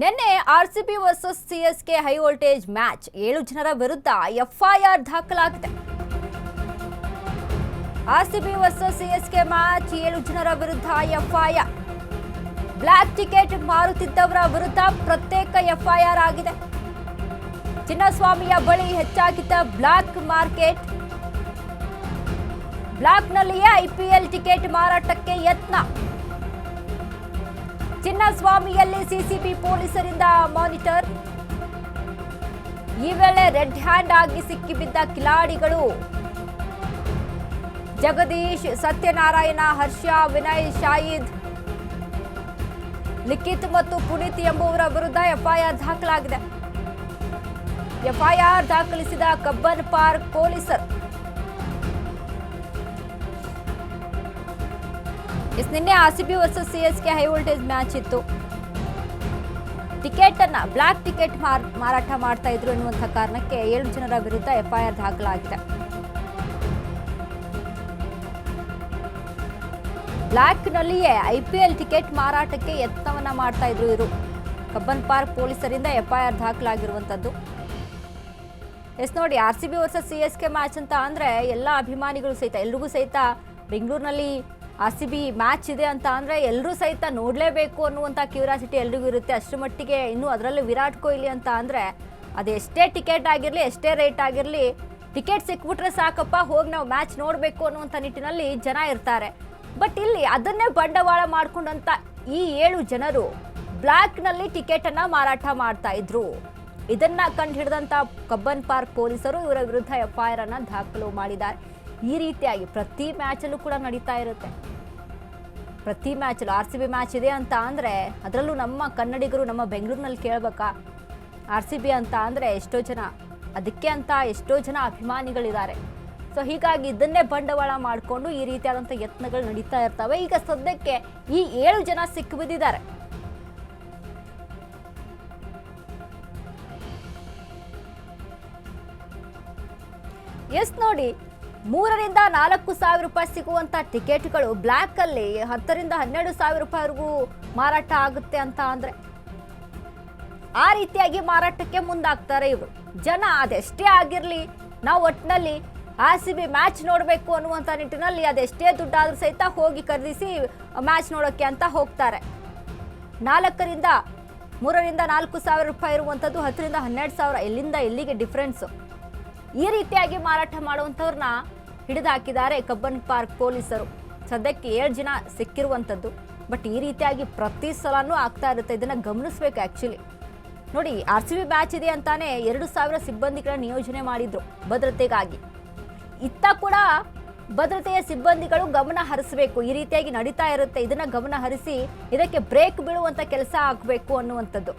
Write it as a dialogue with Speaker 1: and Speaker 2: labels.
Speaker 1: ನಿನ್ನೆ RCB versus CSK high voltage match 7 ಜನರ ವಿರುದ್ಧ ಎಫ್ಐಆರ್ ದಾಖಲಾಗಿದೆ. ಆರ್ಸಿಬಿ ವರ್ಸಸ್ ಸಿಎಸ್ಕೆ ಮ್ಯಾಚ್ 7 ಜನರ ವಿರುದ್ಧ ಎಫ್ಐಆರ್. ಬ್ಲಾಕ್ ಟಿಕೆಟ್ ಮಾರುತ್ತಿದ್ದವರ ವಿರುದ್ಧ ಪ್ರತ್ಯೇಕ ಎಫ್ಐಆರ್ ಆಗಿದೆ. ಚಿನ್ನಸ್ವಾಮಿಯ ಬಳಿ ಹೆಚ್ಚಾಗಿದ್ದ ಬ್ಲಾಕ್ ಮಾರ್ಕೆಟ್, ಬ್ಲಾಕ್ನಲ್ಲಿಯೇ ಐಪಿಎಲ್ ಟಿಕೆಟ್ ಮಾರಾಟಕ್ಕೆ ಯತ್ನ. ಚಿನ್ನಸ್ವಾಮಿಯಲ್ಲಿ ಸಿಸಿಬಿ ಪೊಲೀಸರಿಂದ ಮಾನಿಟರ್. ಈ ವೇಳೆ ರೆಡ್ ಹ್ಯಾಂಡ್ ಆಗಿ ಸಿಕ್ಕಿಬಿದ್ದ ಕಿಲಾಡಿಗಳು ಜಗದೀಶ್, ಸತ್ಯನಾರಾಯಣ, ಹರ್ಷ, ವಿನಯ್, ಶಾಹಿದ್, ಲಿಖಿತ್ ಮತ್ತು ಪುನೀತ್ ಎಂಬುವರ ವಿರುದ್ಧ ಎಫ್ಐಆರ್ ದಾಖಲಾಗಿದೆ. ಎಫ್ಐಆರ್ ದಾಖಲಿಸಿದ ಕಬ್ಬನ್ ಪಾರ್ಕ್ ಪೊಲೀಸರು ನಿನ್ನೆ RCB versus CSK high voltage match ಇತ್ತು. ಟಿಕೆಟ್ ಅನ್ನ ಬ್ಲಾಕ್ ಟಿಕೆಟ್ ಮಾರಾಟ ಮಾಡ್ತಾ ಇದ್ರು ಎನ್ನುವಂತಹ ಕಾರಣಕ್ಕೆ 7 ಜನರ ವಿರುದ್ಧ ಎಫ್ಐಆರ್ ದಾಖಲಾಗಿದೆ. ಬ್ಲಾಕ್ ನಲ್ಲಿಯೇ ಐಪಿಎಲ್ ಟಿಕೆಟ್ ಮಾರಾಟಕ್ಕೆ ಯತ್ನವನ್ನ ಮಾಡ್ತಾ ಇದ್ರು ಇವರು. ಕಬ್ಬನ್ ಪಾರ್ಕ್ ಪೊಲೀಸರಿಂದ ಎಫ್ಐಆರ್ ದಾಖಲಾಗಿರುವಂತದ್ದು. ನೋಡಿ, ಆರ್ಸಿಬಿ ವರ್ಸಸ್ ಸಿಎಸ್ಕೆ ಮ್ಯಾಚ್ ಅಂತ ಅಂದ್ರೆ ಎಲ್ಲ ಅಭಿಮಾನಿಗಳು ಸಹಿತ, ಎಲ್ರಿಗೂ ಸಹಿತ ಬೆಂಗಳೂರಿನಲ್ಲಿ ಆರ್ಸಿಬಿ ಮ್ಯಾಚ್ ಇದೆ ಅಂತ ಅಂದರೆ ಎಲ್ಲರೂ ಸಹಿತ ನೋಡಲೇಬೇಕು ಅನ್ನುವಂಥ ಕ್ಯೂರಿಯಾಸಿಟಿ ಎಲ್ರಿಗೂ ಇರುತ್ತೆ. ಅಷ್ಟರ ಮಟ್ಟಿಗೆ ಇನ್ನೂ ಅದರಲ್ಲೂ ವಿರಾಟ್ ಕೊಹ್ಲಿ ಅಂತ ಅಂದರೆ ಅದು ಎಷ್ಟೇ ಟಿಕೆಟ್ ಆಗಿರಲಿ, ಎಷ್ಟೇ ರೇಟ್ ಆಗಿರಲಿ, ಟಿಕೆಟ್ ಸಿಕ್ಬಿಟ್ರೆ ಸಾಕಪ್ಪ, ಹೋಗಿ ನಾವು ಮ್ಯಾಚ್ ನೋಡಬೇಕು ಅನ್ನುವಂಥ ನಿಟ್ಟಿನಲ್ಲಿ ಜನ ಇರ್ತಾರೆ. ಬಟ್ ಇಲ್ಲಿ ಅದನ್ನೇ ಬಂಡವಾಳ ಮಾಡಿಕೊಂಡಂಥ ಈ 7 ಜನರು ಬ್ಲ್ಯಾಕ್ನಲ್ಲಿ ಟಿಕೆಟನ್ನು ಮಾರಾಟ ಮಾಡ್ತಾ ಇದ್ರು. ಇದನ್ನು ಕಂಡು ಹಿಡಿದಂಥ ಕಬ್ಬನ್ ಪಾರ್ಕ್ ಪೊಲೀಸರು ಇವರ ವಿರುದ್ಧ ಎಫ್ಐಆರ್ ಅನ್ನು ದಾಖಲು ಮಾಡಿದ್ದಾರೆ. ಈ ರೀತಿಯಾಗಿ ಪ್ರತಿ ಮ್ಯಾಚಲ್ಲೂ ಕೂಡ ನಡೀತಾ ಇರುತ್ತೆ. ಪ್ರತಿ ಮ್ಯಾಚಲ್ಲೂ ಆರ್ಸಿಬಿ ಮ್ಯಾಚ್ ಇದೆ ಅಂತ ಅಂದರೆ ಅದರಲ್ಲೂ ನಮ್ಮ ಕನ್ನಡಿಗರು ನಮ್ಮ ಬೆಂಗಳೂರಿನಲ್ಲಿ ಕೇಳಬೇಕಾ? ಆರ್ಸಿಬಿ ಅಂತ ಅಂದರೆ ಎಷ್ಟೋ ಜನ, ಅದಕ್ಕೆ ಅಂತ ಎಷ್ಟೋ ಜನ ಅಭಿಮಾನಿಗಳಿದ್ದಾರೆ. ಸೊ ಹೀಗಾಗಿ ಇದನ್ನೇ ಬಂಡವಾಳ ಮಾಡಿಕೊಂಡು ಈ ರೀತಿಯಾದಂಥ ಯತ್ನಗಳು ನಡೀತಾ ಇರ್ತವೆ. ಈಗ ಸದ್ಯಕ್ಕೆ ಈ 7 ಜನ ಸಿಕ್ಕಿಬಿದ್ದಿದ್ದಾರೆ. ನೋಡಿ, 3 ರಿಂದ 4 ಸಾವಿರ ರೂಪಾಯಿ ಸಿಗುವಂತ ಟಿಕೆಟ್ಗಳು ಬ್ಲ್ಯಾಕ್ ಅಲ್ಲಿ 10 ರಿಂದ 12 ಸಾವಿರ ರೂಪಾಯಿವರೆಗೂ ಮಾರಾಟ ಆಗುತ್ತೆ ಅಂತ ಅಂದ್ರೆ ಆ ರೀತಿಯಾಗಿ ಮಾರಾಟಕ್ಕೆ ಮುಂದಾಗ್ತಾರೆ ಇವರು. ಜನ ಅದೆಷ್ಟೇ ಆಗಿರ್ಲಿ, ನಾವು ಒಟ್ಟಿನಲ್ಲಿ ಆರ್ಸಿಬಿ ಮ್ಯಾಚ್ ನೋಡಬೇಕು ಅನ್ನುವಂಥ ನಿಟ್ಟಿನಲ್ಲಿ ಅದೆಷ್ಟೇ ದುಡ್ಡಾದ್ರೂ ಸಹಿತ ಹೋಗಿ ಖರೀದಿಸಿ ಮ್ಯಾಚ್ ನೋಡೋಕ್ಕೆ ಅಂತ ಹೋಗ್ತಾರೆ. 3 ರಿಂದ 4 ಸಾವಿರ ರೂಪಾಯಿ ಇರುವಂಥದ್ದು 10 ರಿಂದ 12 ಸಾವಿರ, ಎಲ್ಲಿಂದ ಎಲ್ಲಿಗೆ ಡಿಫ್ರೆನ್ಸು. ಈ ರೀತಿಯಾಗಿ ಮಾರಾಟ ಮಾಡುವಂಥವ್ರನ್ನ ಹಿಡಿದು ಹಾಕಿದ್ದಾರೆ ಕಬ್ಬನ್ ಪಾರ್ಕ್ ಪೊಲೀಸರು. ಸದ್ಯಕ್ಕೆ 7 ಜನ ಸಿಕ್ಕಿರುವಂಥದ್ದು. ಬಟ್ ಈ ರೀತಿಯಾಗಿ ಪ್ರತಿ ಸಲನೂ ಆಗ್ತಾ ಇರುತ್ತೆ. ಇದನ್ನು ಗಮನಿಸಬೇಕು. ಆ್ಯಕ್ಚುಲಿ ನೋಡಿ, ಆರ್ಸಿಬಿ ಮ್ಯಾಚ್ ಇದೆ ಅಂತಾನೆ 2,000 ಸಿಬ್ಬಂದಿಗಳ ನಿಯೋಜನೆ ಮಾಡಿದ್ರು ಭದ್ರತೆಗಾಗಿ. ಇತ್ತ ಕೂಡ ಭದ್ರತೆಯ ಸಿಬ್ಬಂದಿಗಳು ಗಮನ ಹರಿಸಬೇಕು. ಈ ರೀತಿಯಾಗಿ ನಡೀತಾ ಇರುತ್ತೆ, ಇದನ್ನ ಗಮನ ಹರಿಸಿ ಇದಕ್ಕೆ ಬ್ರೇಕ್ ಬೀಳುವಂಥ ಕೆಲಸ ಆಗಬೇಕು ಅನ್ನುವಂಥದ್ದು.